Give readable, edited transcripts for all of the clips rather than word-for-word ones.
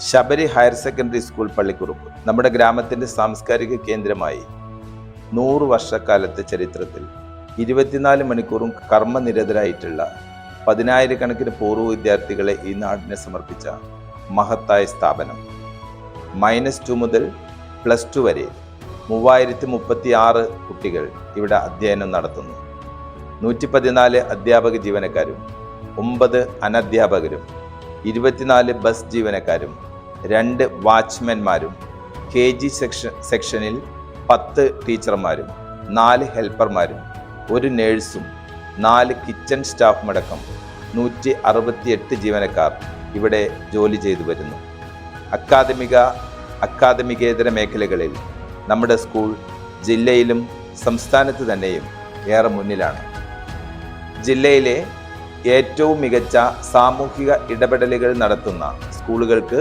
Sabari higher secondary school Pallikkuruppu നമ്മുടെ ഗ്രാമത്തിൻ്റെ സാംസ്കാരിക കേന്ദ്രമായി 100 വർഷക്കാലത്തെ ചരിത്രത്തിൽ 24 മണിക്കൂറും കർമ്മനിരതരായിട്ടുള്ള 10,000-കണക്കിന് പൂർവ്വ വിദ്യാർത്ഥികളെ ഈ നാടിനെ സമർപ്പിച്ച മഹത്തായ സ്ഥാപനം. -2 മുതൽ +2 വരെ 3036 കുട്ടികൾ ഇവിടെ അധ്യയനം നടത്തുന്നു. 114 അധ്യാപക ജീവനക്കാരും 9 അനധ്യാപകരും 24 ബസ് ജീവനക്കാരും 2 വാച്ച്മാൻമാരും KG സെക്ഷനിൽ 10 ടീച്ചർമാരും 4 ഹെൽപ്പർമാരും 1 നേഴ്സും 4 കിച്ചൺ സ്റ്റാഫുമടക്കം 168 ജീവനക്കാർ ഇവിടെ ജോലി ചെയ്തു വരുന്നു. അക്കാദമികേതര മേഖലകളിൽ നമ്മുടെ സ്കൂൾ ജില്ലയിലും സംസ്ഥാനത്ത് തന്നെയും ഏറെ മുന്നിലാണ്. ജില്ലയിലെ ഏറ്റവും മികച്ച സാമൂഹിക ഇടപെടലുകൾ നടത്തുന്ന സ്കൂളുകൾക്ക്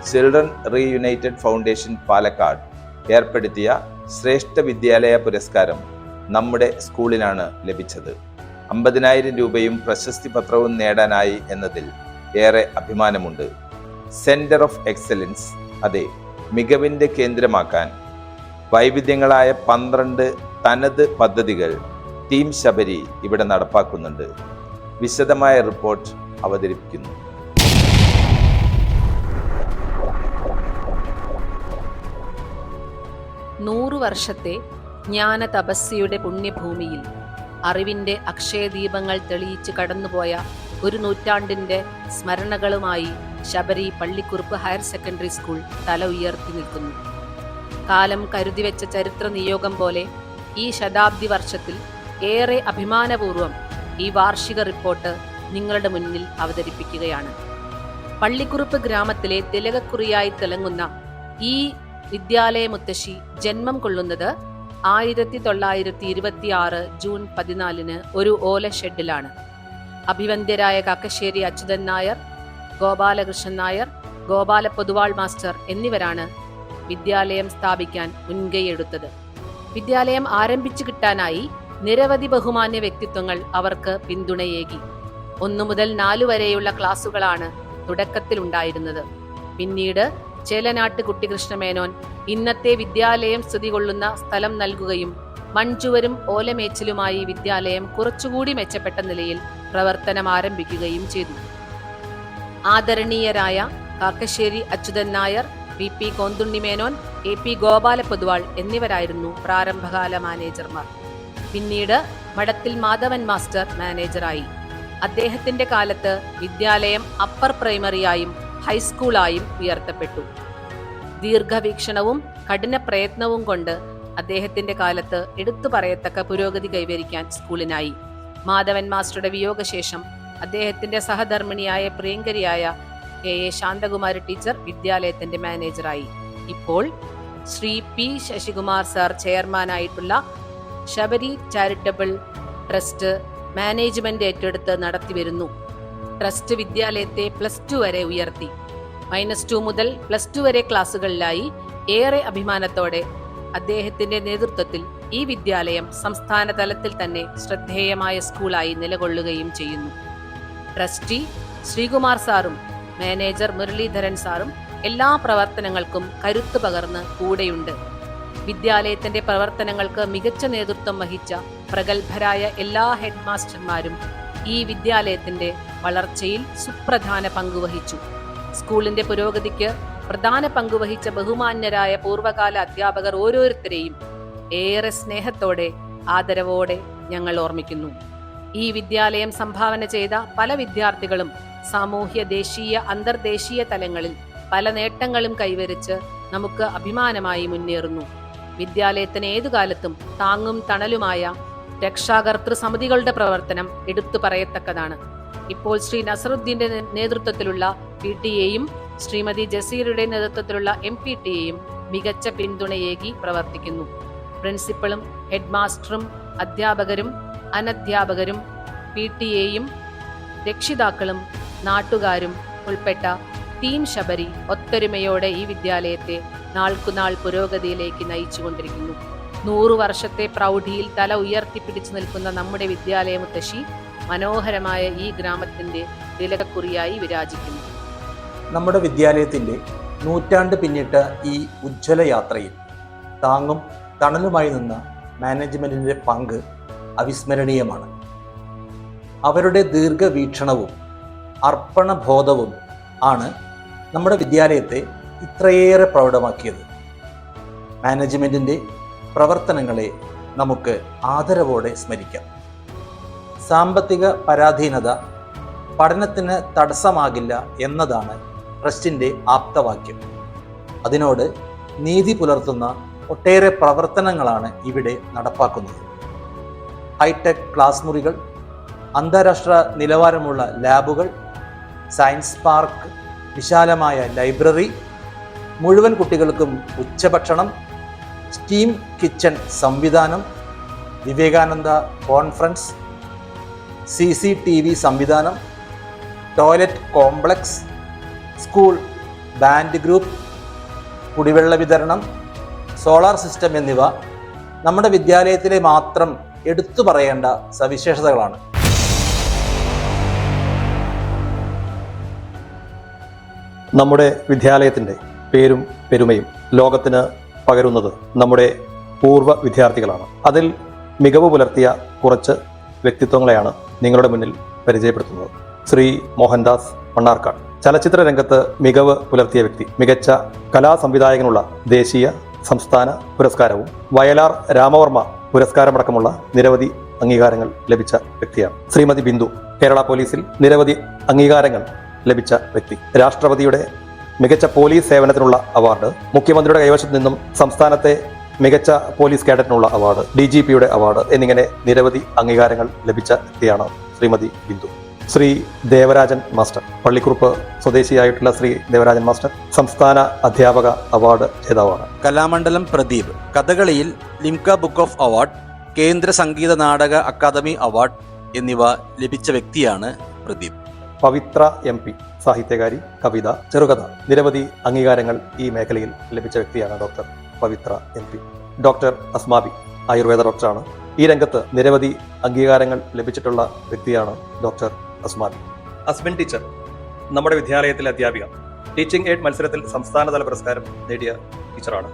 ചിൽഡ്രൻ റീയുണൈറ്റഡ് ഫൗണ്ടേഷൻ പാലക്കാട് ഏർപ്പെടുത്തിയ ശ്രേഷ്ഠ വിദ്യാലയ പുരസ്കാരം നമ്മുടെ സ്കൂളിനാണ് ലഭിച്ചത്. 50,000 രൂപയും പ്രശസ്തി പത്രവും നേടാനായി എന്നതിൽ ഏറെ അഭിമാനമുണ്ട്. സെന്റർ ഓഫ് എക്സലൻസ്, അതെ, മികവിൻ്റെ കേന്ദ്രമാക്കാൻ വൈവിധ്യങ്ങളായ 12 തനത് പദ്ധതികൾ ടീം ശബരി ഇവിടെ നടപ്പാക്കുന്നുണ്ട്. വിശദമായ റിപ്പോർട്ട് അവതരിപ്പിക്കുന്നു. നൂറു വർഷത്തെ ജ്ഞാന തപസ്യയുടെ പുണ്യഭൂമിയിൽ അറിവിൻ്റെ അക്ഷയദീപങ്ങൾ തെളിയിച്ച് കടന്നുപോയ ഒരു നൂറ്റാണ്ടിൻ്റെ സ്മരണകളുമായി Sabari Pallikkurup higher secondary school തല ഉയർത്തി നിൽക്കുന്നു. കാലം കരുതിവെച്ച ചരിത്ര നിയോഗം പോലെ ഈ ശതാബ്ദി വർഷത്തിൽ ഏറെ അഭിമാനപൂർവ്വം ഈ വാർഷിക റിപ്പോർട്ട് നിങ്ങളുടെ മുന്നിൽ അവതരിപ്പിക്കുകയാണ്. പള്ളിക്കുറുപ്പ് ഗ്രാമത്തിലെ തിലകക്കുറിയായി തിളങ്ങുന്ന ഈ വിദ്യാലയ മുത്തശ്ശി ജന്മം കൊള്ളുന്നത് 1926 ജൂൺ 14 ഒരു ഓല ഷെഡിലാണ്. അഭിവന്ദ്യരായ കാക്കശ്ശേരി അച്യുതൻ നായർ, ഗോപാലകൃഷ്ണൻ നായർ, ഗോപാല പൊതുവാൾ മാസ്റ്റർ എന്നിവരാണ് വിദ്യാലയം സ്ഥാപിക്കാൻ മുൻകൈയെടുത്തത്. വിദ്യാലയം ആരംഭിച്ചു കിട്ടാനായി നിരവധി ബഹുമാന്യ വ്യക്തിത്വങ്ങൾ അവർക്ക് പിന്തുണയേകി. 1 മുതൽ 4 വരെയുള്ള ക്ലാസുകളാണ് തുടക്കത്തിലുണ്ടായിരുന്നത്. പിന്നീട് ചേലനാട്ട് കുട്ടികൃഷ്ണമേനോൻ ഇന്നത്തെ വിദ്യാലയം സ്ഥിതി കൊള്ളുന്ന സ്ഥലം നൽകുകയും മൺചുവരും ഓലമേച്ചിലുമായി വിദ്യാലയം കുറച്ചുകൂടി മെച്ചപ്പെട്ട നിലയിൽ പ്രവർത്തനം ആരംഭിക്കുകയും ചെയ്തു. ആദരണീയരായ കാക്കശ്ശേരി അച്യുതൻ നായർ, VP കോന്തുണ്ണിമേനോൻ, AP ഗോപാല പൊതുവാൾ എന്നിവരായിരുന്നു പ്രാരംഭകാല മാനേജർമാർ. പിന്നീട് മഠത്തിൽ മാധവൻ മാസ്റ്റർ മാനേജറായി. അദ്ദേഹത്തിന്റെ കാലത്ത് വിദ്യാലയം അപ്പർ പ്രൈമറിയായും ഹൈസ്കൂളായും ഉയർത്തപ്പെട്ടു. ദീർഘവീക്ഷണവും കഠിന പ്രയത്നവും കൊണ്ട് അദ്ദേഹത്തിന്റെ കാലത്ത് എടുത്തു പറയത്തക്ക പുരോഗതി കൈവരിക്കാൻ സ്കൂളിനായി. മാധവൻ മാസ്റ്ററുടെ വിയോഗശേഷം അദ്ദേഹത്തിന്റെ സഹധർമ്മിണിയായ പ്രിയങ്കരിയായ KA ശാന്തകുമാരി ടീച്ചർ വിദ്യാലയത്തിന്റെ മാനേജറായി. ഇപ്പോൾ ശ്രീ P ശശികുമാർ സാർ ചെയർമാനായിട്ടുള്ള ശബരി ചാരിറ്റബിൾ ട്രസ്റ്റ് മാനേജ്മെന്റ് ഏറ്റെടുത്ത് നടത്തിവരുന്നു. ട്രസ്റ്റ് വിദ്യാലയത്തെ +2 വരെ ഉയർത്തി. -2 മുതൽ +2 വരെ ക്ലാസുകളിലായി ഏറെ അഭിമാനത്തോടെ അദ്ദേഹത്തിന്റെ നേതൃത്വത്തിൽ ഈ വിദ്യാലയം സംസ്ഥാന തലത്തിൽ തന്നെ ശ്രദ്ധേയമായ സ്കൂളായി നിലകൊള്ളുകയും ചെയ്യുന്നു. ട്രസ്റ്റി ശ്രീകുമാർ സാറും മാനേജർ മുരളീധരൻ സാറും എല്ലാ പ്രവർത്തനങ്ങൾക്കും കരുത്തു പകർന്ന് കൂടെയുണ്ട്. വിദ്യാലയത്തിന്റെ പ്രവർത്തനങ്ങൾക്ക് മികച്ച നേതൃത്വം വഹിച്ച പ്രഗത്ഭരായ എല്ലാ ഹെഡ് മാസ്റ്റർമാരും ഈ വിദ്യാലയത്തിന്റെ വളർച്ചയിൽ സുപ്രധാന പങ്കുവഹിച്ചു. സ്കൂളിന്റെ പുരോഗതിക്ക് പ്രധാന പങ്കുവഹിച്ച ബഹുമാന്യരായ പൂർവ്വകാല അധ്യാപകർ ഓരോരുത്തരെയും ഏറെ സ്നേഹത്തോടെ ആദരവോടെ ഞങ്ങൾ ഓർമ്മിക്കുന്നു. ഈ വിദ്യാലയം സംഭാവന ചെയ്ത പല വിദ്യാർത്ഥികളും സാമൂഹ്യ, ദേശീയ, അന്തർദേശീയ തലങ്ങളിൽ പല നേട്ടങ്ങളും കൈവരിച്ച് നമുക്ക് അഭിമാനമായി മുന്നേറുന്നു. വിദ്യാലയത്തിന് ഏതുകാലത്തും താങ്ങും തണലുമായ രക്ഷാകർതൃ സമിതികളുടെ പ്രവർത്തനം എടുത്തു പറയത്തക്കതാണ്. ഇപ്പോൾ ശ്രീ നസറുദ്ദീന്റെ നേതൃത്വത്തിലുള്ള PTA-യും ശ്രീമതി ജസീറയുടെ നേതൃത്വത്തിലുള്ള MPTA-യും മികച്ച പിന്തുണയേകി പ്രവർത്തിക്കുന്നു. പ്രിൻസിപ്പളും ഹെഡ് മാസ്റ്ററും അധ്യാപകരും അനധ്യാപകരും PTA-യും രക്ഷിതാക്കളും നാട്ടുകാരും ഉൾപ്പെട്ട ടീം ശബരി ഒത്തൊരുമയോടെ ഈ വിദ്യാലയത്തെ നാൾക്കുനാൾ പുരോഗതിയിലേക്ക് നയിച്ചുകൊണ്ടിരിക്കുന്നു. 100 വർഷത്തെ പ്രൗഢിയിൽ തല ഉയർത്തിപ്പിടിച്ചു നിൽക്കുന്ന നമ്മുടെ വിദ്യാലയ മുത്തശ്ശി മനോഹരമായ ഈ ഗ്രാമത്തിന്റെ തിലകക്കുറിയായി വിരാജിക്കുന്നു. നമ്മുടെ വിദ്യാലയത്തിൻ്റെ നൂറ്റാണ്ട് പിന്നിട്ട ഈ ഉജ്ജ്വല യാത്രയിൽ താങ്ങും തണലുമായി നിന്ന മാനേജ്മെൻറ്റിൻ്റെ പങ്ക് അവിസ്മരണീയമാണ്. അവരുടെ ദീർഘവീക്ഷണവും അർപ്പണബോധവും ആണ് നമ്മുടെ വിദ്യാലയത്തെ ഇത്രയേറെ പ്രൗഢമാക്കിയത്. മാനേജ്മെൻറ്റിൻ്റെ പ്രവർത്തനങ്ങളെ നമുക്ക് ആദരവോടെ സ്മരിക്കാം. സാമ്പത്തിക പരാധീനത പഠനത്തിന് തടസ്സമാകില്ല എന്നതാണ് ട്രസ്റ്റിൻ്റെ ആപ്തവാക്യം. അതിനോട് നീതി പുലർത്തുന്ന ഒട്ടേറെ പ്രവർത്തനങ്ങളാണ് ഇവിടെ നടപ്പാക്കുന്നത്. ഹൈടെക് ക്ലാസ് മുറികൾ, അന്താരാഷ്ട്ര നിലവാരമുള്ള ലാബുകൾ, സയൻസ് പാർക്ക്, വിശാലമായ ലൈബ്രറി, മുഴുവൻ കുട്ടികൾക്കും ഉച്ചഭക്ഷണം, സ്റ്റീം കിച്ചൺ സംവിധാനം, വിവേകാനന്ദ കോൺഫറൻസ്, CCTV സംവിധാനം, toilet complex, school band group, കുടിവെള്ള വിതരണം, സോളാർ സിസ്റ്റം എന്നിവ നമ്മുടെ വിദ്യാലയത്തിലെ മാത്രം എടുത്തു പറയേണ്ട സവിശേഷതകളാണ്. നമ്മുടെ വിദ്യാലയത്തിൻ്റെ പേരും പെരുമയും ലോകത്തിന് പകരുന്നത് നമ്മുടെ പൂർവ്വ വിദ്യാർത്ഥികളാണ്. അതിൽ മികവ് പുലർത്തിയ കുറച്ച് വ്യക്തിത്വങ്ങളെയാണ് നിങ്ങളുടെ മുന്നിൽ പരിചയപ്പെടുത്തുന്നത്. ശ്രീ മോഹൻദാസ് മണ്ണാർക്കാട്, ചലച്ചിത്ര രംഗത്ത് മികവ് പുലർത്തിയ വ്യക്തി, മികച്ച കലാസംവിധായകനുള്ള ദേശീയ സംസ്ഥാന പുരസ്കാരവും വയലാർ രാമവർമ്മ പുരസ്കാരമടക്കമുള്ള നിരവധി അംഗീകാരങ്ങൾ ലഭിച്ച വ്യക്തിയാണ്. ശ്രീമതി ബിന്ദു, കേരള പോലീസിൽ നിരവധി അംഗീകാരങ്ങൾ ലഭിച്ച വ്യക്തി, രാഷ്ട്രപതിയുടെ മികച്ച പോലീസ് സേവനത്തിനുള്ള അവാർഡ്, മുഖ്യമന്ത്രിയുടെ കൈവശത്തു നിന്നും സംസ്ഥാനത്തെ മികച്ച പോലീസ് കേഡറ്റിനുള്ള അവാർഡ്, DGPയുടെ അവാർഡ് എന്നിങ്ങനെ നിരവധി അംഗീകാരങ്ങൾ ലഭിച്ച വ്യക്തിയാണ് ശ്രീമതി ബിന്ദു. ശ്രീ ദേവരാജൻ മാസ്റ്റർ, പള്ളിക്കുറുപ്പ് സ്വദേശിയായിട്ടുള്ള ശ്രീ ദേവരാജൻ മാസ്റ്റർ സംസ്ഥാന അധ്യാപക അവാർഡ് ജേതാവാണ്. കലാമണ്ഡലം പ്രദീപ്, കഥകളിയിൽ ലിംക ബുക്ക് ഓഫ് അവാർഡ്, കേന്ദ്ര സംഗീത നാടക അക്കാദമി അവാർഡ് എന്നിവ ലഭിച്ച വ്യക്തിയാണ് പ്രദീപ്. പവിത്ര MP, സാഹിത്യകാരി, കവിത, ചെറുകഥ, നിരവധി അംഗീകാരങ്ങൾ ഈ മേഖലയിൽ ലഭിച്ച വ്യക്തിയാണ് ഡോക്ടർ പവിത്ര MP. ഡോക്ടർ അസ്മാബി, ആയുർവേദ ഡോക്ടറാണ്. ഈ രംഗത്ത് നിരവധി അംഗീകാരങ്ങൾ ലഭിച്ചിട്ടുള്ള വ്യക്തിയാണ് ഡോക്ടർ അസ്മാബി. അസ്മിൻ ടീച്ചർ, നമ്മുടെ വിദ്യാലയത്തിലെ അധ്യാപിക, ടീച്ചിങ് എയ്ഡ് മത്സരത്തിൽ സംസ്ഥാനതല പുരസ്കാരം നേടിയ ടീച്ചറാണ്.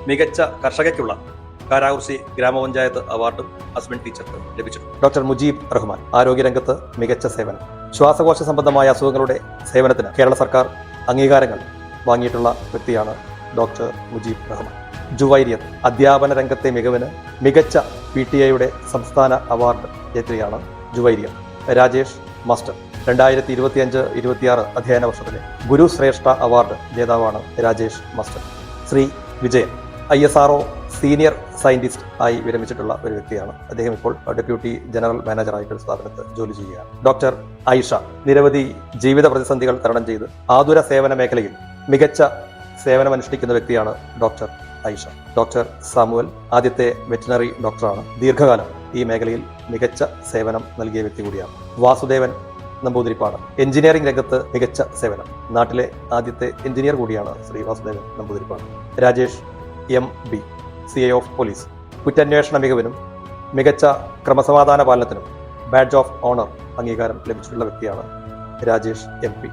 മികച്ച കർഷകയ്ക്കുള്ള കാരാകുർശി ഗ്രാമപഞ്ചായത്ത് അവാർഡും അസ്മിൻ ടീച്ചർക്ക് ലഭിച്ചിട്ടുണ്ട്. ഡോക്ടർ മുജീബ് റഹ്മാൻ, ആരോഗ്യരംഗത്ത് മികച്ച സേവനം, ശ്വാസകോശ സംബന്ധമായ അസുഖങ്ങളുടെ സേവനത്തിന് കേരള സർക്കാർ അംഗീകാരങ്ങൾ വാങ്ങിയിട്ടുള്ള വ്യക്തിയാണ് ഡോക്ടർ മുജീബ് റഹ്മാൻ. ജുവൈരിയത്ത്, അധ്യാപന രംഗത്തെ മികവിന് മികച്ച PTA സംസ്ഥാന അവാർഡ് ജേത്രിയാണ് ജുവൈരിയത്ത്. രാജേഷ് മാസ്റ്റർ, 2025-26 അധ്യയന വർഷത്തിലെ ഗുരുശ്രേഷ്ഠ അവാർഡ് ജേതാവാണ് Rajesh master. Sri Vijayan, ISRO senior scientist ആയി വിരമിച്ചിട്ടുള്ള ഒരു വ്യക്തിയാണ്. അദ്ദേഹം ഇപ്പോൾ ഡെപ്യൂട്ടി ജനറൽ മാനേജറായിട്ടൊരു സ്ഥാപനത്തിൽ ജോലി ചെയ്യുകയാണ്. ഡോക്ടർ ഐഷ, നിരവധി ജീവിത പ്രതിസന്ധികൾ തരണം ചെയ്ത് ആതുര സേവന മേഖലയിൽ മികച്ച സേവനമനുഷ്ഠിക്കുന്ന വ്യക്തിയാണ് ഡോക്ടർ ഐഷ. ഡോക്ടർ സാമുവൽ, ആദ്യത്തെ വെറ്റിനറി ഡോക്ടറാണ്. ദീർഘകാലം ഈ മേഖലയിൽ മികച്ച സേവനം നൽകിയ വ്യക്തി കൂടിയാണ്. വാസുദേവൻ നമ്പൂതിരിപ്പാട്, എഞ്ചിനീയറിംഗ് രംഗത്ത് മികച്ച സേവനം, നാട്ടിലെ ആദ്യത്തെ എഞ്ചിനീയർ കൂടിയാണ് Shri Vasudevan Namboothiripad. Rajesh MB, CI of police, കുറ്റാന്വേഷണ മികവിനും മികച്ച ക്രമസമാധാന പാലനത്തിനും ബാഡ്ജ് ഓഫ് ഓണർ അംഗീകാരം ലഭിച്ചിട്ടുള്ള വ്യക്തിയാണ് Rajesh MP.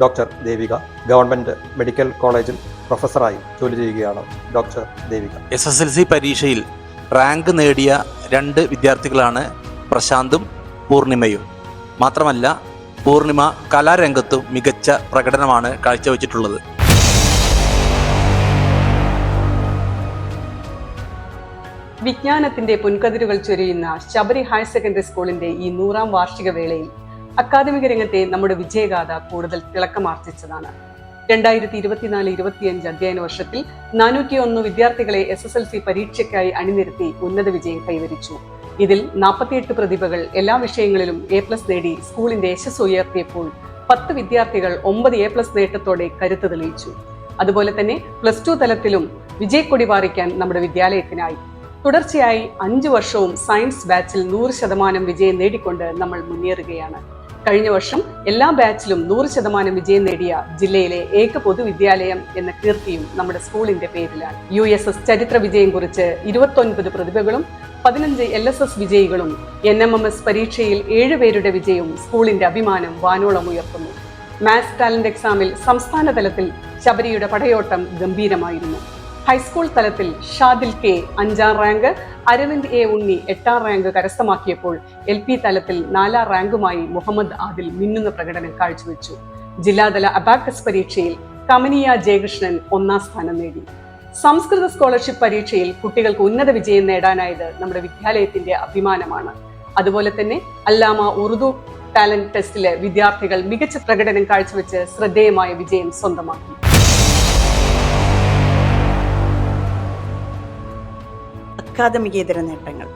Doctor Devika, government medical കോളേജിൽ പ്രൊഫസറായി ജോലി ചെയ്യുകയാണ് ഡോക്ടർ ദേവിക. SSLC പരീക്ഷയിൽ റാങ്ക് നേടിയ 2 വിദ്യാർത്ഥികളാണ് പ്രശാന്തും പൂർണിമയും. മാത്രമല്ല, പൂർണിമ കലാരംഗത്തും മികച്ച പ്രകടനമാണ് കാഴ്ചവെച്ചിട്ടുള്ളത്. വിജ്ഞാനത്തിന്റെ പൊൻകതിരുകൾ ചൊരിയുന്ന ശബരി ഹയർ സെക്കൻഡറി സ്കൂളിന്റെ ഈ 100ാം വാർഷിക വേളയിൽ അക്കാദമിക രംഗത്തെ നമ്മുടെ വിജയഗാഥ കൂടുതൽ തിളക്കമാർജിച്ചതാണ്. 2024-25 അധ്യയന വർഷത്തിൽ 401 വിദ്യാർത്ഥികളെ SSLC പരീക്ഷയ്ക്കായി അണിനിരത്തി ഉന്നത വിജയം കൈവരിച്ചു. ഇതിൽ 48 പ്രതിഭകൾ എല്ലാ വിഷയങ്ങളിലും A+ നേടി സ്കൂളിന്റെ യശസ് ഉയർത്തിയപ്പോൾ 10 വിദ്യാർത്ഥികൾ 9 A+ നേട്ടത്തോടെ കരുത്ത് തെളിയിച്ചു. അതുപോലെ തന്നെ +2 തലത്തിലും വിജയക്കൊടി പാറിക്കാൻ നമ്മുടെ വിദ്യാലയത്തിനായി. തുടർച്ചയായി 5 വർഷവും സയൻസ് ബാച്ചിൽ 100% വിജയം നേടിക്കൊണ്ട് നമ്മൾ മുന്നേറുകയാണ്. കഴിഞ്ഞ വർഷം എല്ലാ ബാച്ചിലും 100% വിജയം നേടിയ ജില്ലയിലെ ഏക പൊതുവിദ്യാലയം എന്ന കീർത്തിയും നമ്മുടെ സ്കൂളിന്റെ പേരിലാണ്. USS ചരിത്ര വിജയം കുറിച്ച് 29 പ്രതിഭകളും 15 LSS വിജയികളും NMMS പരീക്ഷയിൽ 7 പേരുടെ വിജയവും സ്കൂളിന്റെ അഭിമാനം വാനോളം ഉയർത്തുന്നു. മാത്സ് ടാലന്റ് എക്സാമിൽ സംസ്ഥാന തലത്തിൽ ശബരിയുടെ പടയോട്ടം ഗംഭീരമായിരുന്നു. ഹൈസ്കൂൾ തലത്തിൽ ഷാദിൽ കെ 5ാം റാങ്ക്, അരവിന്ദ് എ ഉണ്ണി 8ാം റാങ്ക് കരസ്ഥമാക്കിയപ്പോൾ LP തലത്തിൽ 4ാം റാങ്കുമായി മുഹമ്മദ് ആദിൽ മിന്നുന്ന പ്രകടനം കാഴ്ചവെച്ചു. ജില്ലാതല അബാക്കസ് പരീക്ഷയിൽ കമനിയ ജയകൃഷ്ണൻ 1ാം സ്ഥാനം നേടി. സംസ്കൃത സ്കോളർഷിപ്പ് പരീക്ഷയിൽ കുട്ടികൾക്ക് ഉന്നത വിജയം നേടാനായത് നമ്മുടെ വിദ്യാലയത്തിന്റെ അഭിമാനമാണ്. അതുപോലെ തന്നെ അല്ലാമ ഉറുദു ടാലന്റ് ടെസ്റ്റിലെ വിദ്യാർത്ഥികൾ മികച്ച പ്രകടനം കാഴ്ചവെച്ച് ശ്രദ്ധേയമായ വിജയം സ്വന്തമാക്കി. അക്കാദമികേതര നേട്ടങ്ങൾ.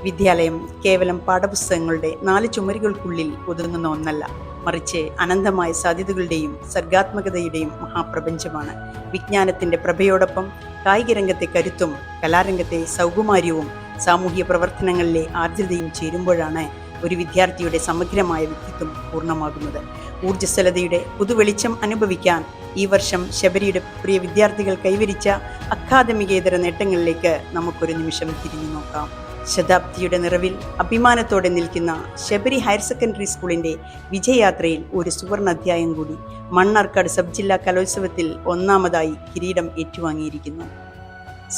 വിദ്യാലയം കേവലം പാഠപുസ്തകങ്ങളുടെ 4 ചുമരുകൾക്കുള്ളിൽ ഒതുങ്ങുന്ന ഒന്നല്ല, മറിച്ച് അനന്തമായ സാധ്യതകളുടെയും സർഗാത്മകതയുടെയും മഹാപ്രപഞ്ചമാണ്. വിജ്ഞാനത്തിന്റെ പ്രഭയോടൊപ്പം കായിക രംഗത്തെ കരുത്തും കലാരംഗത്തെ സൗകുമാര്യവും സാമൂഹ്യ പ്രവർത്തനങ്ങളിലെ ആർദ്രതയും ചേരുമ്പോഴാണ് ഒരു വിദ്യാർത്ഥിയുടെ സമഗ്രമായ വ്യക്തിത്വം പൂർണ്ണമാകുന്നത്. ഊർജ്ജസ്വലതയുടെ പുതുവെളിച്ചം അനുഭവിക്കാൻ ഈ വർഷം ശബരിയുടെ പ്രിയ വിദ്യാർത്ഥികൾ കൈവരിച്ച അക്കാദമികേതര നേട്ടങ്ങളിലേക്ക് നമുക്കൊരു നിമിഷം തിരിഞ്ഞു നോക്കാം. ശതാബ്ദിയുടെ നിറവിൽ അഭിമാനത്തോടെ നിൽക്കുന്ന ശബരി ഹയർ സെക്കൻഡറി സ്കൂളിന്റെ വിജയയാത്രയിൽ ഒരു സുവർണ അധ്യായം കൂടി. മണ്ണാർക്കാട് സബ് ജില്ലാ കലോത്സവത്തിൽ 1ാമതായി കിരീടം ഏറ്റുവാങ്ങിയിരിക്കുന്നു.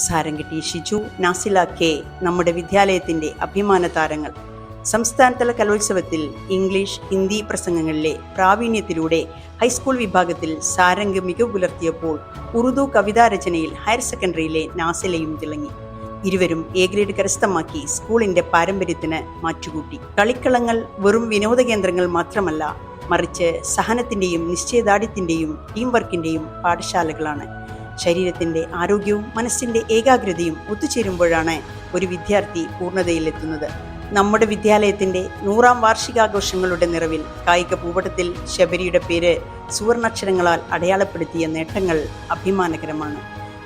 സാരംഗട്ടി ഷിജു, നാസില കെ നമ്മുടെ വിദ്യാലയത്തിന്റെ അഭിമാന താരങ്ങൾ. സംസ്ഥാനതല കലോത്സവത്തിൽ ഇംഗ്ലീഷ്, ഹിന്ദി പ്രസംഗങ്ങളിലെ പ്രാവീണ്യത്തിലൂടെ ഹൈസ്കൂൾ വിഭാഗത്തിൽ സാരംഗ് മികവ് പുലർത്തിയപ്പോൾ ഉറുദു കവിതാരചനയിൽ ഹയർ സെക്കൻഡറിയിലെ നാസിലയും തിളങ്ങി. ഇരുവരും A ഗ്രേഡ് കരസ്ഥമാക്കി സ്കൂളിന്റെ പാരമ്പര്യത്തിന് മാറ്റുകൂട്ടി. കളിക്കളങ്ങൾ വെറും വിനോദ കേന്ദ്രങ്ങൾ മാത്രമല്ല, മറിച്ച് സഹനത്തിന്റെയും നിശ്ചയദാർഢ്യത്തിന്റെയും ടീം വർക്കിന്റെയും പാഠശാലകളാണ്. ശരീരത്തിന്റെ ആരോഗ്യവും മനസ്സിന്റെ ഏകാഗ്രതയും ഒത്തുചേരുമ്പോഴാണ് ഒരു വിദ്യാർത്ഥി പൂർണ്ണതയിലെത്തുന്നത്. നമ്മുടെ വിദ്യാലയത്തിന്റെ 100ാം വാർഷികാഘോഷങ്ങളുടെ നിറവിൽ കായിക ഭൂപടത്തിൽ ശബരിയുടെ പേര് സുവർണാക്ഷരങ്ങളാൽ അടയാളപ്പെടുത്തിയ നേട്ടങ്ങൾ അഭിമാനകരമാണ്.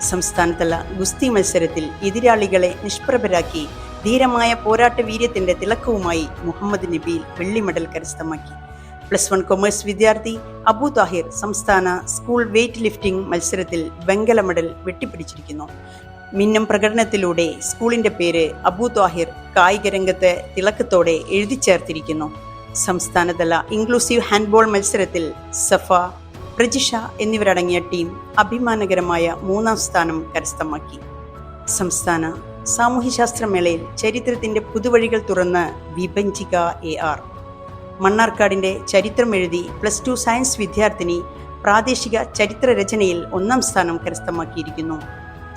സംസ്ഥാനതല ഗുസ്തി മത്സരത്തിൽ എതിരാളികളെ നിഷ്പ്രഭരാക്കി ധീരമായ പോരാട്ട വീര്യത്തിന്റെ തിളക്കവുമായി മുഹമ്മദ് നബീൽ വെള്ളി മെഡൽ കരസ്ഥമാക്കി. +1 കൊമേഴ്സ് വിദ്യാർത്ഥി അബു താഹിർ സംസ്ഥാന സ്കൂൾ വെയ്റ്റ് ലിഫ്റ്റിംഗ് മത്സരത്തിൽ വെങ്കല മെഡൽ വെട്ടിപ്പിടിച്ചിരിക്കുന്നു. മിന്നും പ്രകടനത്തിലൂടെ സ്കൂളിന്റെ പേര് അബു താഹിർ കായിക രംഗത്ത് തിളക്കത്തോടെ എഴുതി ചേർത്തിരിക്കുന്നു. സംസ്ഥാനതല ഇൻക്ലൂസീവ് ഹാൻഡ്ബോൾ മത്സരത്തിൽ സഫ, പ്രജിഷ എന്നിവരടങ്ങിയ ടീം അഭിമാനകരമായ 3ാം സ്ഥാനം കരസ്ഥമാക്കി. സംസ്ഥാന സാമൂഹ്യശാസ്ത്രമേളയിൽ ചരിത്രത്തിന്റെ പുതുവഴികൾ തുറന്ന് വിഭജിക AR. മണ്ണാർക്കാടിന്റെ ചരിത്രം എഴുതി +2 സയൻസ് വിദ്യാർത്ഥിനി പ്രാദേശിക ചരിത്ര രചനയിൽ 1ാം സ്ഥാനം കരസ്ഥമാക്കിയിരിക്കുന്നു.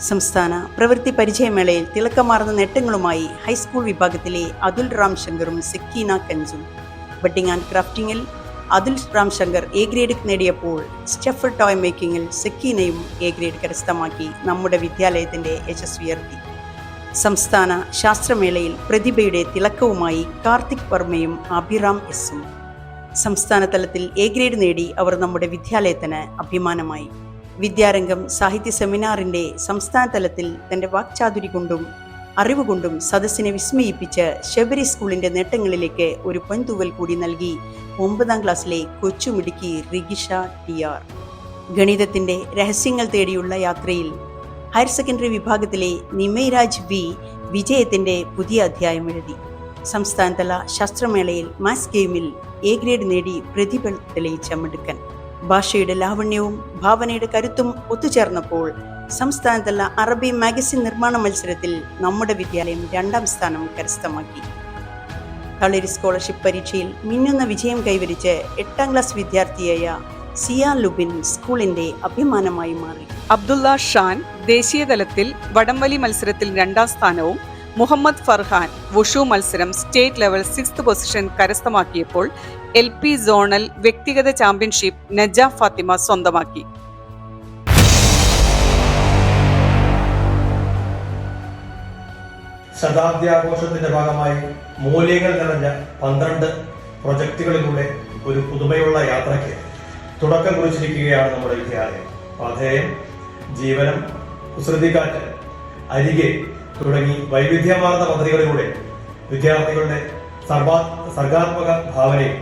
സംസ്ഥാന പ്രവൃത്തി പരിചയമേളയിൽ തിളക്കമാർന്ന നേട്ടങ്ങളുമായി ഹൈസ്കൂൾ വിഭാഗത്തിലെ അതുൽ റാം ശങ്കറും സെക്കീന കൻസും. ബഡിംഗ് ആൻഡ് ക്രാഫ്റ്റിംഗിൽ അതുൽ റാം ശങ്കർ A ഗ്രേഡ് നേടിയപ്പോൾ സ്റ്റഫ് ടോയ് മേക്കിങ്ങിൽ സെക്കീനയും A ഗ്രേഡ് കരസ്ഥമാക്കി നമ്മുടെ വിദ്യാലയത്തിന്റെ യശസ്സുയർത്തി. സംസ്ഥാന ശാസ്ത്രമേളയിൽ പ്രതിഭയുടെ തിളക്കവുമായി കാർത്തിക് വർമ്മയും അഭിറാം എസും. സംസ്ഥാന തലത്തിൽ A ഗ്രേഡ് നേടി അവർ നമ്മുടെ വിദ്യാലയത്തിന് അഭിമാനമായി. വിദ്യാരംഗം സാഹിത്യ സെമിനാറിന്റെ സംസ്ഥാന തലത്തിൽ തന്റെ വാക്ചാതുരി കൊണ്ടും അറിവുകൊണ്ടും സദസ്സിനെ വിസ്മയിപ്പിച്ച് ശബരി സ്കൂളിന്റെ നേട്ടങ്ങളിലേക്ക് ഒരു പൊൻതൂവൽ കൂടി നൽകി 9ാം ക്ലാസ്സിലെ കൊച്ചുമിടുക്കി റിഗിഷ TR. ഗണിതത്തിന്റെ രഹസ്യങ്ങൾ തേടിയുള്ള യാത്രയിൽ ഹയർ സെക്കൻഡറി വിഭാഗത്തിലെ നിമൈരാജ് V വിജയത്തിന്റെ പുതിയ അധ്യായം എഴുതി. സംസ്ഥാനതല ശാസ്ത്രമേളയിൽ മാത്സ് ഗെയിമിൽ A ഗ്രേഡ് നേടി പ്രതിഭ തെളിയിച്ച മിടുക്കൻ. ഭാഷയുടെ ലാവണ്യവും ഭാവനയുടെ കരുത്തും ഒത്തുചേർന്നപ്പോൾ സംസ്ഥാനതല അറബി മാഗസിൻ നിർമ്മാണ മത്സരത്തിൽ നമ്മുടെ വിദ്യാലയം 2ാം സ്ഥാനം കരസ്ഥമാക്കി. കളരി സ്കോളർഷിപ്പ് പരീക്ഷയിൽ മിന്നുന്ന വിജയം കൈവരിച്ച് 8ാം ക്ലാസ് വിദ്യാർത്ഥിയായ സിയ ലുബിൻ സ്കൂളിന്റെ അഭിമാനമായി മാറി. അബ്ദുള്ള ഷാൻ ദേശീയ തലത്തിൽ വടംവലി മത്സരത്തിൽ 2ാം സ്ഥാനവും മുഹമ്മദ് ഫർഹാൻ വുഷു മത്സരം സ്റ്റേറ്റ് ലെവൽ 6th പൊസിഷൻ കരസ്ഥമാക്കിയപ്പോൾ LP സോണൽ വ്യക്തിഗത ചാമ്പ്യൻഷിപ്പ് നജ ഫാത്തിമ സ്വന്തമാക്കി. ശതാബ്ദി ആഘോഷത്തിന്റെ ഭാഗമായി മൂല്യങ്ങൾ നിറഞ്ഞ 12 പ്രൊജക്ടുകളിലൂടെ ഒരു പുതുമയുള്ള യാത്രയ്ക്ക് തുടക്കം കുറിച്ചിരിക്കുകയാണ് നമ്മുടെ വിദ്യാലയം. പാഥേയം, ജീവനം, കുസൃതികാറ്റ്, അരികെ തുടങ്ങി വൈവിധ്യമാർന്ന പദ്ധതികളിലൂടെ വിദ്യാർത്ഥികളുടെ സർഗാത്മക ഭാവനയും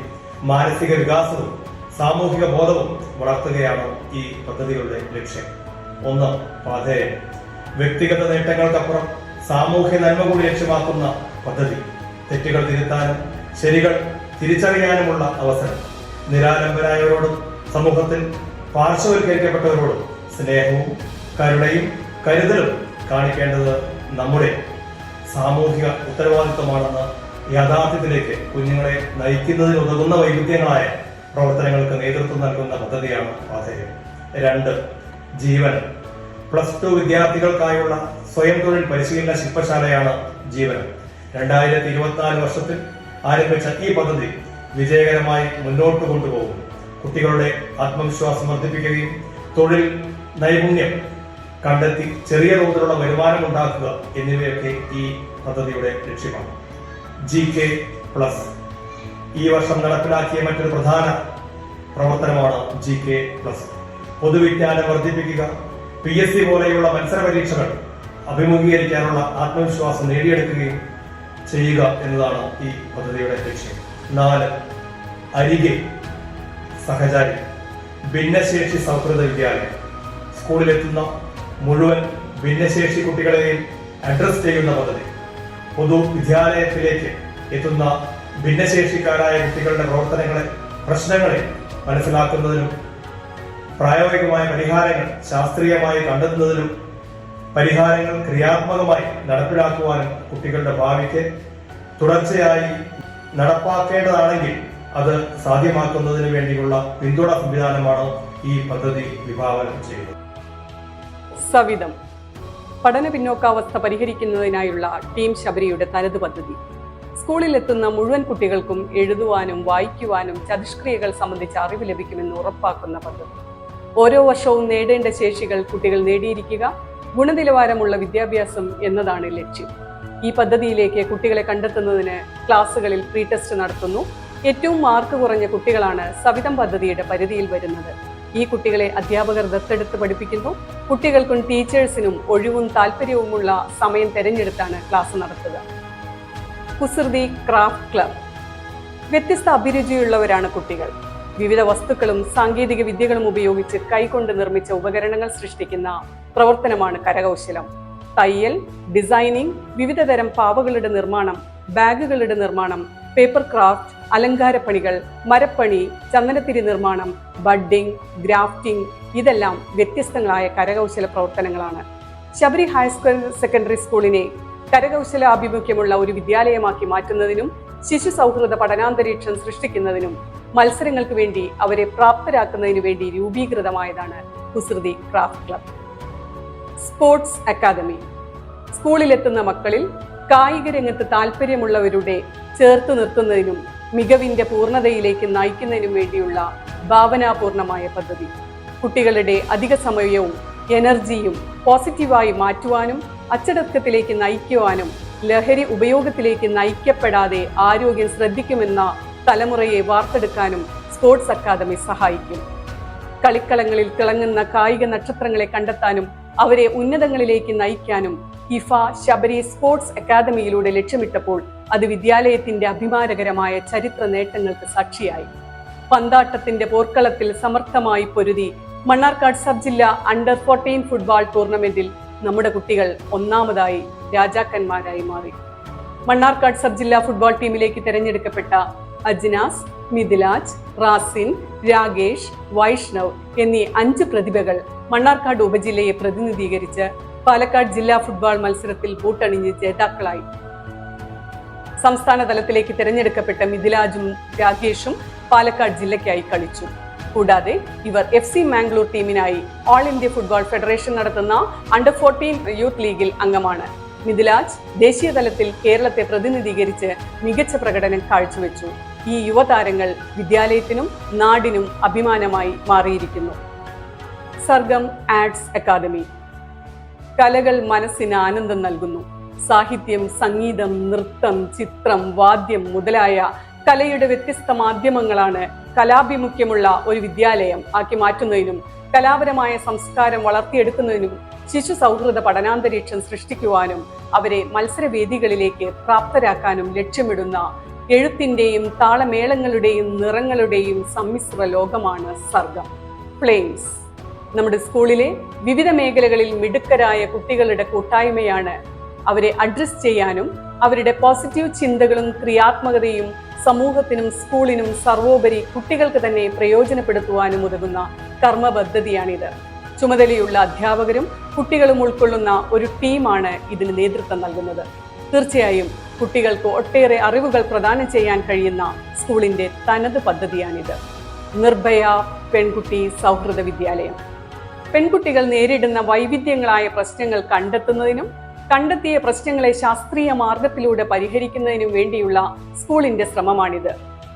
മാനസിക വികാസവും സാമൂഹിക ബോധവും വളർത്തുകയാണ് ഈ പദ്ധതികളുടെ ലക്ഷ്യം. 1. പാഥേയം. വ്യക്തിഗത നേട്ടങ്ങൾക്കപ്പുറം സാമൂഹ്യ നന്മ കൂടി ലക്ഷ്യമാക്കുന്ന പദ്ധതി. തെറ്റുകൾ തിരുത്താനും ശരികൾ തിരിച്ചറിയാനുമുള്ള അവസരം. നിരാലംബരായവരോടും സമൂഹത്തിൽ പാർശ്വവൽക്കരിക്കപ്പെട്ടവരോടും സ്നേഹവും കരുണയും കരുതലും കാണിക്കേണ്ടത് നമ്മുടെ സാമൂഹിക ഉത്തരവാദിത്വമാണെന്ന് യാഥാർത്ഥ്യത്തിലേക്ക് കുഞ്ഞുങ്ങളെ നയിക്കുന്നതിനുതകുന്ന വൈവിധ്യങ്ങളായ പ്രവർത്തനങ്ങൾക്ക് നേതൃത്വം നൽകുന്ന പദ്ധതിയാണ് പാഥേയം. 2. ജീവനം. +2 വിദ്യാർത്ഥികൾക്കായുള്ള സ്വയം തൊഴിൽ പരിശീലന ശില്പശാലയാണ് ജീവനം. 2024 വർഷത്തിൽ ആരംഭിച്ച ഈ പദ്ധതി വിജയകരമായി മുന്നോട്ട് കൊണ്ടുപോകും. കുട്ടികളുടെ ആത്മവിശ്വാസം വർദ്ധിപ്പിക്കുകയും തൊഴിൽ നൈപുണ്യം കണ്ടെത്തി ചെറിയ തോതിലുള്ള വരുമാനം ഉണ്ടാക്കുക എന്നിവയൊക്കെ ഈ പദ്ധതിയുടെ ലക്ഷ്യമാണ്. GK+. ഈ വർഷം നടപ്പിലാക്കിയ മറ്റൊരു പ്രധാന പ്രവർത്തനമാണ് GK+. പൊതുവിജ്ഞാനം വർദ്ധിപ്പിക്കുക, PSC പോലെയുള്ള മത്സര പരീക്ഷകൾ അഭിമുഖീകരിക്കാനുള്ള ആത്മവിശ്വാസം നേടിയെടുക്കുകയും ചെയ്യുക എന്നതാണ് ഈ പദ്ധതിയുടെ ലക്ഷ്യം. 4. അരികെ സഹചാരി. ഭിന്നശേഷി സൗഹൃദ വിദ്യാലയം. സ്കൂളിലെത്തുന്ന മുഴുവൻ ഭിന്നശേഷി കുട്ടികളെയും അഡ്രസ് ചെയ്യുന്ന പദ്ധതി. പൊതുവിദ്യാലയത്തിലേക്ക് എത്തുന്ന ഭിന്നശേഷിക്കാരായ കുട്ടികളുടെ പ്രവർത്തനങ്ങളെ, പ്രശ്നങ്ങളെ മനസ്സിലാക്കുന്നതിനും പ്രായോഗികമായ പരിഹാരങ്ങൾ ശാസ്ത്രീയമായി കണ്ടെത്തുന്നതിനും പരിഹാരങ്ങൾ ക്രിയാത്മകമായി നടപ്പിലാക്കുവാനും കുട്ടികളുടെ ഭാവിക്ക് തുടർച്ചയായി നടപ്പാക്കേണ്ടതാണെങ്കിൽ അത് സാധ്യമാക്കുന്നതിന് വേണ്ടിയുള്ള പിന്തുണ സംവിധാനമാണ് ഈ പദ്ധതി വിഭാവനം ചെയ്യുന്നത്. സവിധം. പഠന പിന്നോക്കാവസ്ഥ പരിഹരിക്കുന്നതിനായുള്ള ടീം ശബരിയുടെ തനത് പദ്ധതി. സ്കൂളിലെത്തുന്ന മുഴുവൻ കുട്ടികൾക്കും എഴുതുവാനും വായിക്കുവാനും ചതുഷ്ക്രിയകൾ സംബന്ധിച്ച അറിവ് ലഭിക്കുമെന്ന് ഉറപ്പാക്കുന്ന പദ്ധതി. ഓരോ വർഷവും നേടേണ്ട ശേഷികൾ കുട്ടികൾ നേടിയിരിക്കുക, ഗുണനിലവാരമുള്ള വിദ്യാഭ്യാസം എന്നതാണ് ലക്ഷ്യം. ഈ പദ്ധതിയിലേക്ക് കുട്ടികളെ കണ്ടെത്തുന്നതിന് ക്ലാസ്സുകളിൽ പ്രീ ടെസ്റ്റ് നടത്തുന്നു. ഏറ്റവും മാർക്ക് കുറഞ്ഞ കുട്ടികളാണ് സവിധം പദ്ധതിയുടെ പരിധിയിൽ വരുന്നത്. ഈ കുട്ടികളെ അധ്യാപകർ ദത്തെടുത്ത് പഠിപ്പിക്കുന്നു. കുട്ടികൾക്കും ടീച്ചേഴ്സിനും ഒഴിവും താല്പര്യവുമുള്ള സമയം തിരഞ്ഞെടുത്താണ് ക്ലാസ് നടത്തുക. കുസൃതി ക്രാഫ്റ്റ് ക്ലബ്. വ്യത്യസ്ത അഭിരുചിയുള്ളവരാണ് കുട്ടികൾ. വിവിധ വസ്തുക്കളും സാങ്കേതിക വിദ്യകളും ഉപയോഗിച്ച് കൈകൊണ്ട് നിർമ്മിച്ച ഉപകരണങ്ങൾ സൃഷ്ടിക്കുന്ന പ്രവർത്തനമാണ് കരകൗശലം. തയ്യൽ, ഡിസൈനിങ്, വിവിധ തരം പാവകളുടെ നിർമ്മാണം, ബാഗുകളുടെ നിർമ്മാണം, പേപ്പർ ക്രാഫ്റ്റ്, അലങ്കാരപ്പണികൾ, മരപ്പണി, ചന്ദനത്തിരി നിർമ്മാണം, ബഡ്ഡിംഗ്, ഗ്രാഫ്റ്റിംഗ്, ഇതെല്ലാം വ്യത്യസ്തങ്ങളായ കരകൗശല പ്രവർത്തനങ്ങളാണ്. ശബരി ഹയർ സെക്കൻഡറി സ്കൂളിനെ കരകൗശല ആഭിമുഖ്യമുള്ള ഒരു വിദ്യാലയമാക്കി മാറ്റുന്നതിനും ശിശു സൗഹൃദ പഠനാന്തരീക്ഷം സൃഷ്ടിക്കുന്നതിനും മത്സരങ്ങൾക്ക് വേണ്ടി അവരെ പ്രാപ്തരാക്കുന്നതിനു വേണ്ടി രൂപീകൃതമായതാണ് Kusruthi craft club. Sports academy. സ്കൂളിലെത്തുന്ന മക്കളിൽ കായിക രംഗത്ത് താല്പര്യമുള്ളവരുടെ ചേർത്ത് നിർത്തുന്നതിനും മികവിന്റെ പൂർണ്ണതയിലേക്ക് നയിക്കുന്നതിനും വേണ്ടിയുള്ള ഭാവനാപൂർണമായ പദ്ധതി. കുട്ടികളുടെ അധിക സമയവും എനർജിയും പോസിറ്റീവായി മാറ്റുവാനും അച്ചടക്കത്തിലേക്ക് നയിക്കുവാനും ലഹരി ഉപയോഗത്തിലേക്ക് നയിക്കപ്പെടാതെ ആരോഗ്യം ശ്രദ്ധിക്കുമെന്ന തലമുറയെ വാർത്തെടുക്കാനും സ്പോർട്സ് അക്കാദമി സഹായിക്കും. കളിക്കളങ്ങളിൽ തിളങ്ങുന്ന കായിക നക്ഷത്രങ്ങളെ കണ്ടെത്താനും അവരെ ഉന്നതങ്ങളിലേക്ക് നയിക്കാനും ഇഫ ശബരി സ്പോർട്സ് അക്കാദമിയിലൂടെ ലക്ഷ്യമിട്ടപ്പോൾ അത് വിദ്യാലയത്തിന്റെ അഭിമാനകരമായ ചരിത്ര നേട്ടങ്ങൾക്ക് സാക്ഷിയായി. പന്താട്ടത്തിന്റെ പോർക്കളത്തിൽ സമർത്ഥമായി പൊരുതി മണ്ണാർക്കാട് സബ് ജില്ല അണ്ടർ 14 ഫുട്ബോൾ ടൂർണമെന്റിൽ നമ്മുടെ കുട്ടികൾ ഒന്നാമതായി രാജാക്കന്മാരായി മാറി. മണ്ണാർക്കാട് സബ് ജില്ലാ ഫുട്ബോൾ ടീമിലേക്ക് തിരഞ്ഞെടുക്കപ്പെട്ട അജ്നാസ്, മിഥിലാജ്, റാസിൻ, രാകേഷ്, വൈഷ്ണവ് എന്നീ 5 പ്രതിഭകൾ മണ്ണാർക്കാട് ഉപജില്ലയെ പ്രതിനിധീകരിച്ച് പാലക്കാട് ജില്ലാ ഫുട്ബോൾ മത്സരത്തിൽ ബൂട്ടണിഞ്ഞ് ജേതാക്കളായി. സംസ്ഥാന തലത്തിലേക്ക് തിരഞ്ഞെടുക്കപ്പെട്ട മിഥിലാജും രാകേഷും പാലക്കാട് ജില്ലയ്ക്കായി കളിച്ചു. കൂടാതെ ഇവർ FC മാംഗ്ലൂർ ടീമിനായി ഓൾ ഇന്ത്യ ഫുട്ബോൾ ഫെഡറേഷൻ നടത്തുന്ന അണ്ടർ 14 യൂത്ത് ലീഗിൽ അംഗമാണ്. മിഥിലാജ് ദേശീയ തലത്തിൽ കേരളത്തെ പ്രതിനിധീകരിച്ച് മികച്ച പ്രകടനം കാഴ്ചവെച്ചു. ഈ യുവതാരങ്ങൾ വിദ്യാലയത്തിനും നാടിനും അഭിമാനമായി മാറിയിരിക്കുന്നു. സർഗം ആർട്സ് അക്കാദമി. കലകൾ മനസ്സിന് ആനന്ദം നൽകുന്നു. സാഹിത്യം, സംഗീതം, നൃത്തം, ചിത്രം, വാദ്യം മുതലായ കലയുടെ വ്യത്യസ്ത മാധ്യമങ്ങളാണ് കലാഭിമുഖ്യമുള്ള ഒരു വിദ്യാലയം ആക്കി മാറ്റുന്നതിനും കലാപരമായ സംസ്കാരം വളർത്തിയെടുക്കുന്നതിനും ശിശു സൗഹൃദ പഠനാന്തരീക്ഷം സൃഷ്ടിക്കുവാനും അവരെ മത്സരവേദികളിലേക്ക് പ്രാപ്തരാക്കാനും ലക്ഷ്യമിടുന്ന എഴുത്തിന്റെയും താളമേളങ്ങളുടെയും നിറങ്ങളുടെയും സമ്മിശ്ര ലോകമാണ് സർഗം. ഫ്ലെയിംസ്. നമ്മുടെ സ്കൂളിലെ വിവിധ മേഖലകളിൽ മിടുക്കരായ കുട്ടികളുടെ കൂട്ടായ്മയാണ്. അവരെ അഡ്രസ് ചെയ്യാനും അവരുടെ പോസിറ്റീവ് ചിന്തകളും ക്രിയാത്മകതയും സമൂഹത്തിനും സ്കൂളിനും സർവോപരി കുട്ടികൾക്ക് തന്നെ പ്രയോജനപ്പെടുത്തുവാനും ഉതകുന്ന കർമ്മ പദ്ധതിയാണിത്. ചുമതലയുള്ള അധ്യാപകരും കുട്ടികളും ഉൾക്കൊള്ളുന്ന ഒരു ടീമാണ് ഇതിന് നേതൃത്വം നൽകുന്നത്. തീർച്ചയായും കുട്ടികൾക്ക് ഒട്ടേറെ അറിവുകൾ പ്രദാനം ചെയ്യാൻ കഴിയുന്ന സ്കൂളിന്റെ തനത് പദ്ധതിയാണിത്. നിർഭയ പെൺകുട്ടി സൗഹൃദ വിദ്യാലയം പെൺകുട്ടികൾ നേരിടുന്ന വൈവിധ്യങ്ങളായ പ്രശ്നങ്ങൾ കണ്ടെത്തുന്നതിനും കണ്ടെത്തിയ പ്രശ്നങ്ങളെ ശാസ്ത്രീയ മാർഗത്തിലൂടെ പരിഹരിക്കുന്നതിനും വേണ്ടിയുള്ള സ്കൂളിന്റെ ശ്രമമാണിത്.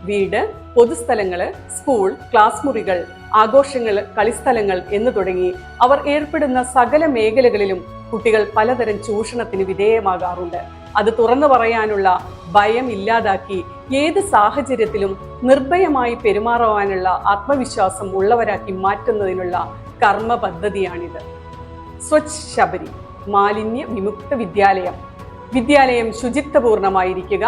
വീട്, പൊതുസ്ഥലങ്ങള്, സ്കൂൾ, ക്ലാസ് മുറികൾ, ആഘോഷങ്ങൾ, കളിസ്ഥലങ്ങൾ എന്നു തുടങ്ങി അവർ ഏർപ്പെടുന്ന സകല മേഖലകളിലും കുട്ടികൾ പലതരം ചൂഷണത്തിന് വിധേയമാകാറുണ്ട്. അത് തുറന്നു പറയാനുള്ള ഭയം ഇല്ലാതാക്കി ഏത് സാഹചര്യത്തിലും നിർഭയമായി പെരുമാറുവാനുള്ള ആത്മവിശ്വാസം ഉള്ളവരാക്കി മാറ്റുന്നതിനുള്ള കർമ്മ പദ്ധതിയാണിത്. സ്വച്ഛ് ശബരി മാലിന്യ വിമുക്ത വിദ്യാലയം. വിദ്യാലയം ശുചിത്വപൂർണമായിരിക്കുക,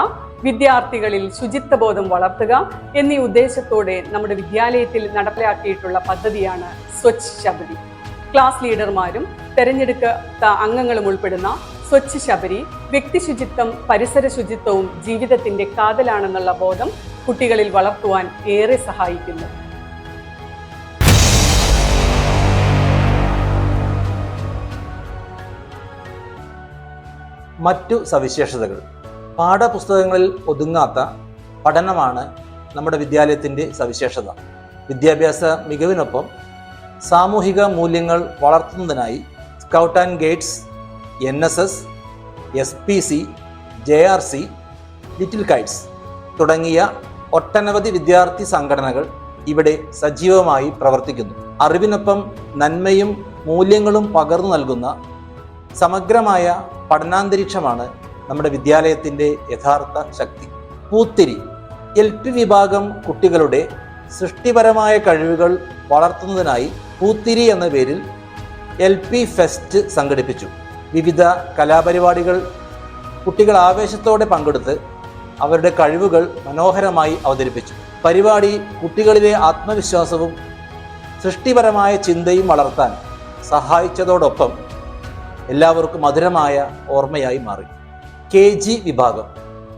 വിദ്യാർത്ഥികളിൽ ശുചിത്വബോധം വളർത്തുക എന്നീ ഉദ്ദേശത്തോടെ നമ്മുടെ വിദ്യാലയത്തിൽ നടപ്പിലാക്കിയിട്ടുള്ള പദ്ധതിയാണ് സ്വച്ഛ് ശബരി. ക്ലാസ് ലീഡർമാരും തെരഞ്ഞെടുത്ത അംഗങ്ങളും ഉൾപ്പെടുന്ന സ്വച്ഛ് ശബരി വ്യക്തി ശുചിത്വം, പരിസര ശുചിത്വവും ജീവിതത്തിന്റെ കാതലാണെന്നുള്ള ബോധം കുട്ടികളിൽ വളർത്തുവാൻ ഏറെ സഹായിക്കുന്നു. മറ്റു സവിശേഷതകൾ. പാഠപുസ്തകങ്ങളിൽ ഒതുങ്ങാത്ത പഠനമാണ് നമ്മുടെ വിദ്യാലയത്തിൻ്റെ സവിശേഷത. വിദ്യാഭ്യാസ മികവിനൊപ്പം സാമൂഹിക മൂല്യങ്ങൾ വളർത്തുന്നതിനായി scout and guides, NSS, SPC, JRC, little kites തുടങ്ങിയ ഒട്ടനവധി വിദ്യാർത്ഥി സംഘടനകൾ ഇവിടെ സജീവമായി പ്രവർത്തിക്കുന്നു. അറിവിനൊപ്പം നന്മയും മൂല്യങ്ങളും പകർന്നു നൽകുന്ന സമഗ്രമായ പഠനാന്തരീക്ഷമാണ് നമ്മുടെ വിദ്യാലയത്തിൻ്റെ യഥാർത്ഥ ശക്തി. പൂത്തിരി LP വിഭാഗം കുട്ടികളുടെ സൃഷ്ടിപരമായ കഴിവുകൾ വളർത്തുന്നതിനായി പൂത്തിരി എന്ന പേരിൽ LP ഫെസ്റ്റ് സംഘടിപ്പിച്ചു. വിവിധ കലാപരിപാടികൾ കുട്ടികൾ ആവേശത്തോടെ പങ്കെടുത്ത് അവരുടെ കഴിവുകൾ മനോഹരമായി അവതരിപ്പിച്ചു. പരിപാടി കുട്ടികളിലെ ആത്മവിശ്വാസവും സൃഷ്ടിപരമായ ചിന്തയും വളർത്താൻ സഹായിച്ചതോടൊപ്പം എല്ലാവർക്കും മധുരമായ ഓർമ്മയായി മാറി. KG വിഭാഗം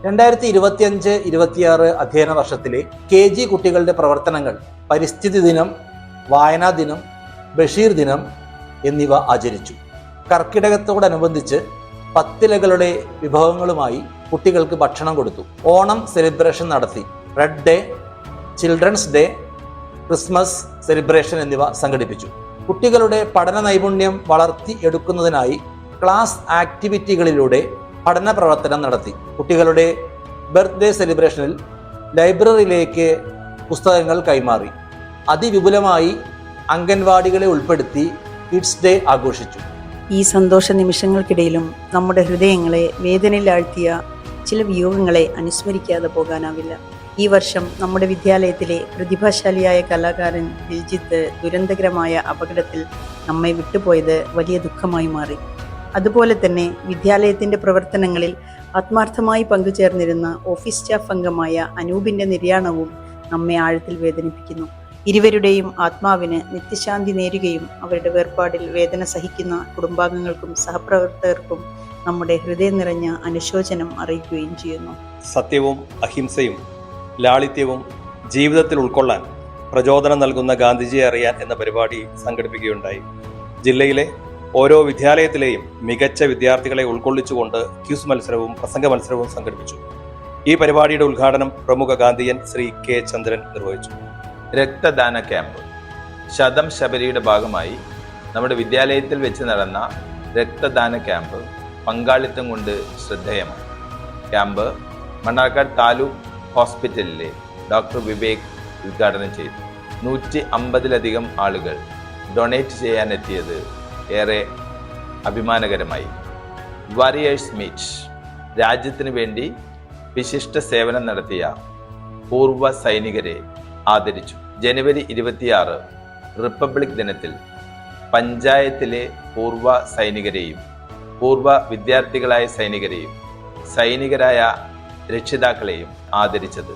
2025-26 അധ്യയന വർഷത്തിലെ KG കുട്ടികളുടെ പ്രവർത്തനങ്ങൾ പരിസ്ഥിതി ദിനം, വായനാ ദിനം, ബഷീർ ദിനം എന്നിവ ആചരിച്ചു. കർക്കിടകത്തോടനുബന്ധിച്ച് പത്തിലകളുടെ വിഭവങ്ങളുമായി കുട്ടികൾക്ക് ഭക്ഷണം കൊടുത്തു. ഓണം സെലിബ്രേഷൻ നടത്തി. Red day, children's day, Christmas celebration എന്നിവ സംഘടിപ്പിച്ചു. കുട്ടികളുടെ പഠന നൈപുണ്യം വളർത്തി എടുക്കുന്നതിനായി ക്ലാസ് ആക്ടിവിറ്റികളിലൂടെ പഠന പ്രവർത്തനം നടത്തി. കുട്ടികളുടെ ബർത്ത്ഡേ സെലിബ്രേഷനിൽ ലൈബ്രറിയിലേക്ക് പുസ്തകങ്ങൾ കൈമാറി. അതിവിപുലമായി അംഗൻവാടികളെ ഉൾപ്പെടുത്തി കിഡ്സ് ഡേ ആഘോഷിച്ചു. ഈ സന്തോഷ നിമിഷങ്ങൾക്കിടയിലും നമ്മുടെ ഹൃദയങ്ങളെ വേദനയിലാഴ്ത്തിയ ചില വിയോഗങ്ങളെ അനുസ്മരിക്കാതെ പോകാനാവില്ല. ഈ വർഷം നമ്മുടെ വിദ്യാലയത്തിലെ പ്രതിഭാശാലിയായ കലാകാരൻ ദിൽജിത്ത് ദുരന്തകരമായ അപകടത്തിൽ നമ്മെ വിട്ടുപോയത് വലിയ ദുഃഖമായി മാറി. അതുപോലെ തന്നെ വിദ്യാലയത്തിൻ്റെ പ്രവർത്തനങ്ങളിൽ ആത്മാർത്ഥമായി പങ്കുചേർന്നിരുന്ന ഓഫീസ് സ്റ്റാഫ് അംഗമായ അനൂപിൻ്റെ നിര്യാണവും നമ്മെ ആഴത്തിൽ വേദനിപ്പിക്കുന്നു. ഇരുവരുടെയും ആത്മാവിന് നിത്യശാന്തി നേരുകയും അവരുടെ വേർപാടിൽ വേദന സഹിക്കുന്ന കുടുംബാംഗങ്ങൾക്കും സഹപ്രവർത്തകർക്കും നമ്മുടെ ഹൃദയം നിറഞ്ഞ അനുശോചനം അറിയിക്കുകയും ചെയ്യുന്നു. സത്യവും അഹിംസയും ലാളിത്യവും ജീവിതത്തിൽ ഉൾക്കൊള്ളാൻ പ്രചോദനം നൽകുന്ന ഗാന്ധിജിയെ അറിയാൻ എന്ന പരിപാടി സംഘടിപ്പിക്കുകയുണ്ടായി. ജില്ലയിലെ ഓരോ വിദ്യാലയത്തിലെയും മികച്ച വിദ്യാർത്ഥികളെ ഉൾക്കൊള്ളിച്ചുകൊണ്ട് ക്യൂസ് മത്സരവും പ്രസംഗ മത്സരവും സംഘടിപ്പിച്ചു. ഈ പരിപാടിയുടെ ഉദ്ഘാടനം പ്രമുഖ ഗാന്ധിയൻ ശ്രീ K. ചന്ദ്രൻ നിർവഹിച്ചു. രക്തദാന ക്യാമ്പ്. ശതം ശബരിയുടെ ഭാഗമായി നമ്മുടെ വിദ്യാലയത്തിൽ വെച്ച് നടന്ന രക്തദാന ക്യാമ്പ് പങ്കാളിത്തം കൊണ്ട് ശ്രദ്ധേയമായി. ക്യാമ്പ് മണ്ണാർക്കാട് താലൂക്ക് ഹോസ്പിറ്റലിലെ ഡോക്ടർ വിവേക് ഉദ്ഘാടനം ചെയ്തു. 150-ലധികം ആളുകൾ ഡൊണേറ്റ് ചെയ്യാനെത്തിയത് ഏറെ അഭിമാനകരമായി. Warriors meet. രാജ്യത്തിന് വേണ്ടി വിശിഷ്ട സേവനം നടത്തിയ പൂർവ്വ സൈനികരെ ആദരിച്ചു. ജനുവരി 26 റിപ്പബ്ലിക് ദിനത്തിൽ പഞ്ചായത്തിലെ പൂർവ്വ സൈനികരെയും പൂർവ്വ വിദ്യാർത്ഥികളായ സൈനികരെയും സൈനികരായ രക്ഷിതാക്കളെയും ആദരിച്ചത്.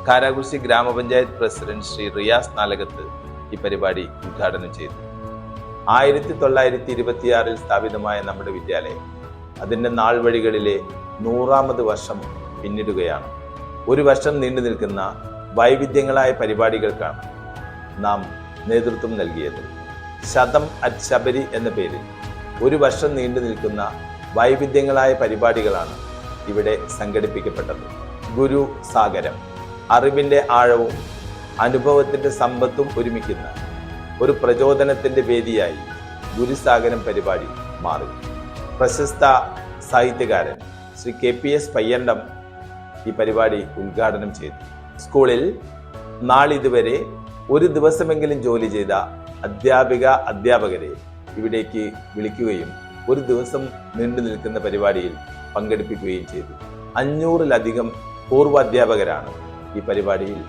കാരാകുർശി ഗ്രാമപഞ്ചായത്ത് പ്രസിഡന്റ് ശ്രീ റിയാസ് നാലകത്ത് ഈ പരിപാടി ഉദ്ഘാടനം ചെയ്തു. 1926 സ്ഥാപിതമായ നമ്മുടെ വിദ്യാലയം അതിൻ്റെ നാൾ വഴികളിലെ 100ാമത് വർഷം പിന്നിടുകയാണ്. ഒരു വർഷം നീണ്ടു നിൽക്കുന്ന വൈവിധ്യങ്ങളായ പരിപാടികൾക്കാണ് നാം നേതൃത്വം നൽകിയത്. ശതം അറ്റ് ശബരി എന്ന പേരിൽ ഒരു വർഷം നീണ്ടു നിൽക്കുന്ന വൈവിധ്യങ്ങളായ പരിപാടികളാണ് ഇവിടെ സംഘടിപ്പിക്കപ്പെട്ടത്. ഗുരു സാഗരം, അറിവിൻ്റെ ആഴവും അനുഭവത്തിൻ്റെ സമ്പത്തും ഒരുമിക്കുന്ന ഒരു പ്രചോദനത്തിൻ്റെ വേദിയായി ഗുരുസാഗരം പരിപാടി മാറി. പ്രശസ്ത സാഹിത്യകാരൻ ശ്രീ KPS പയ്യണ്ടം ഈ പരിപാടി ഉദ്ഘാടനം ചെയ്തു. സ്കൂളിൽ നാളിതുവരെ ഒരു ദിവസമെങ്കിലും ജോലി ചെയ്ത അധ്യാപകരെ ഇവിടേക്ക് വിളിക്കുകയും ഒരു ദിവസം നീണ്ടു നിൽക്കുന്ന പരിപാടിയിൽ പങ്കെടുപ്പിക്കുകയും ചെയ്തു. 500-ലധികം പൂർവ്വ അധ്യാപകരാണ് ഈ പരിപാടിയിൽ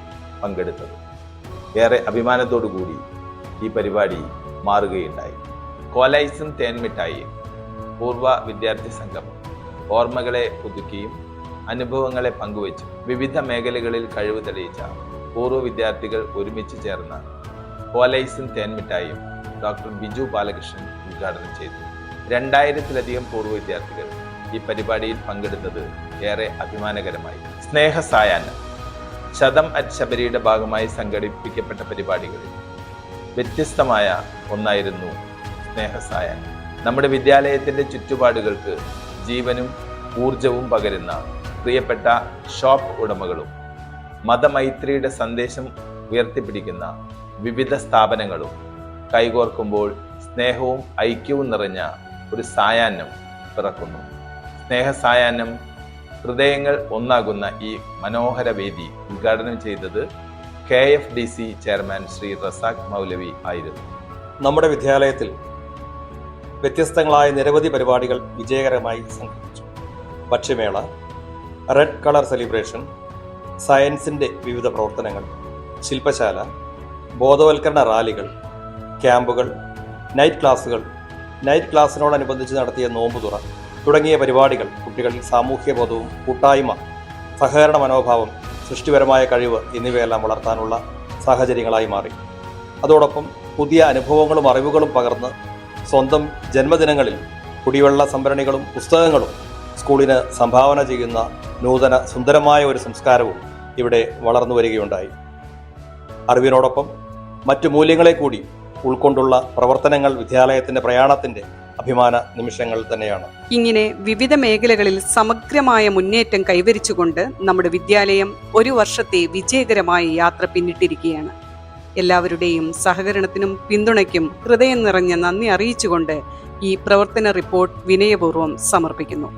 പങ്കെടുത്തത്. ഏറെ അഭിമാനത്തോടു കൂടി ഈ പരിപാടി മാറുകയുണ്ടായി. കോലൈസും തേൻമിഠായിയും പൂർവ്വ വിദ്യാർത്ഥി സംഗമം ഓർമ്മകളെ പുതുക്കിയും അനുഭവങ്ങളെ പങ്കുവച്ചും വിവിധ മേഖലകളിൽ കഴിവ് തെളിയിച്ച പൂർവ്വ വിദ്യാർത്ഥികൾ ഒരുമിച്ച് ചേർന്ന കോലൈസും തേൻമിഠായിയും ഡോക്ടർ ബിജു ബാലകൃഷ്ണൻ ഉദ്ഘാടനം ചെയ്തു. 2000-ലധികം പൂർവ്വ വിദ്യാർത്ഥികൾ ഈ പരിപാടിയിൽ പങ്കെടുത്തത് ഏറെ അഭിമാനകരമായി. സ്നേഹസായാഹ്നം, ശതം അറ്റ് ശബരിയുടെ ഭാഗമായി സംഘടിപ്പിക്കപ്പെട്ട പരിപാടികളിൽ വ്യത്യസ്തമായ ഒന്നായിരുന്നു സ്നേഹസായാഹ്നം. നമ്മുടെ വിദ്യാലയത്തിൻ്റെ ചുറ്റുപാടുകൾക്ക് ജീവനും ഊർജവും പകരുന്ന പ്രിയപ്പെട്ട ഷോപ്പ് ഉടമകളും മതമൈത്രിയുടെ സന്ദേശം ഉയർത്തിപ്പിടിക്കുന്ന വിവിധ സ്ഥാപനങ്ങളും കൈകോർക്കുമ്പോൾ സ്നേഹവും ഐക്യവും നിറഞ്ഞ ഒരു സായാഹ്നം പിറക്കുന്നു. സ്നേഹസായാഹ്നം ഹൃദയങ്ങൾ ഒന്നാകുന്ന ഈ മനോഹര വേദി ഉദ്ഘാടനം ചെയ്തത് KFDC ചെയർമാൻ ശ്രീ റസാഖ് മൗലവി ആയിരുന്നു. നമ്മുടെ വിദ്യാലയത്തിൽ വ്യത്യസ്തങ്ങളായ നിരവധി പരിപാടികൾ വിജയകരമായി സംഘടിപ്പിച്ചു. ഭക്ഷ്യമേള, റെഡ് കളർ സെലിബ്രേഷൻ, സയൻസിൻ്റെ വിവിധ പ്രവർത്തനങ്ങൾ, ശില്പശാല, ബോധവൽക്കരണ റാലികൾ, ക്യാമ്പുകൾ, നൈറ്റ് ക്ലാസുകൾ, നൈറ്റ് ക്ലാസ്സിനോടനുബന്ധിച്ച് നടത്തിയ നോമ്പുതുറ തുടങ്ങിയ പരിപാടികൾ കുട്ടികളിൽ സാമൂഹ്യബോധവും കൂട്ടായ്മ, സഹകരണ മനോഭാവം, സൃഷ്ടിപരമായ കഴിവ് എന്നിവയെല്ലാം വളർത്താനുള്ള സാഹചര്യങ്ങളായി മാറി. അതോടൊപ്പം പുതിയ അനുഭവങ്ങളും അറിവുകളും പകർന്ന് സ്വന്തം ജന്മദിനങ്ങളിൽ കുടിവെള്ള സംഭരണികളും പുസ്തകങ്ങളും സ്കൂളിന് സംഭാവന ചെയ്യുന്ന നൂതന സുന്ദരമായ ഒരു സംസ്കാരവും ഇവിടെ വളർന്നു വരികയുണ്ടായി. അറിവിനോടൊപ്പം മറ്റു മൂല്യങ്ങളെ കൂടി ഉൾക്കൊണ്ടുള്ള പ്രവർത്തനങ്ങൾ വിദ്യാലയത്തിൻ്റെ പ്രയാണത്തിൻ്റെ അഭിമാന നിമിഷങ്ങൾ തന്നെയാണ്. ഇങ്ങനെ വിവിധ മേഖലകളിൽ സമഗ്രമായ മുന്നേറ്റം കൈവരിച്ചുകൊണ്ട് നമ്മുടെ വിദ്യാലയം ഒരു വർഷത്തെ വിജയകരമായ യാത്ര പിന്നിട്ടിരിക്കുകയാണ്. എല്ലാവരുടെയും സഹകരണത്തിനും പിന്തുണയ്ക്കും ഹൃദയം നിറഞ്ഞ നന്ദി അറിയിച്ചുകൊണ്ട് ഈ പ്രവർത്തന റിപ്പോർട്ട് വിനയപൂർവ്വം സമർപ്പിക്കുന്നു.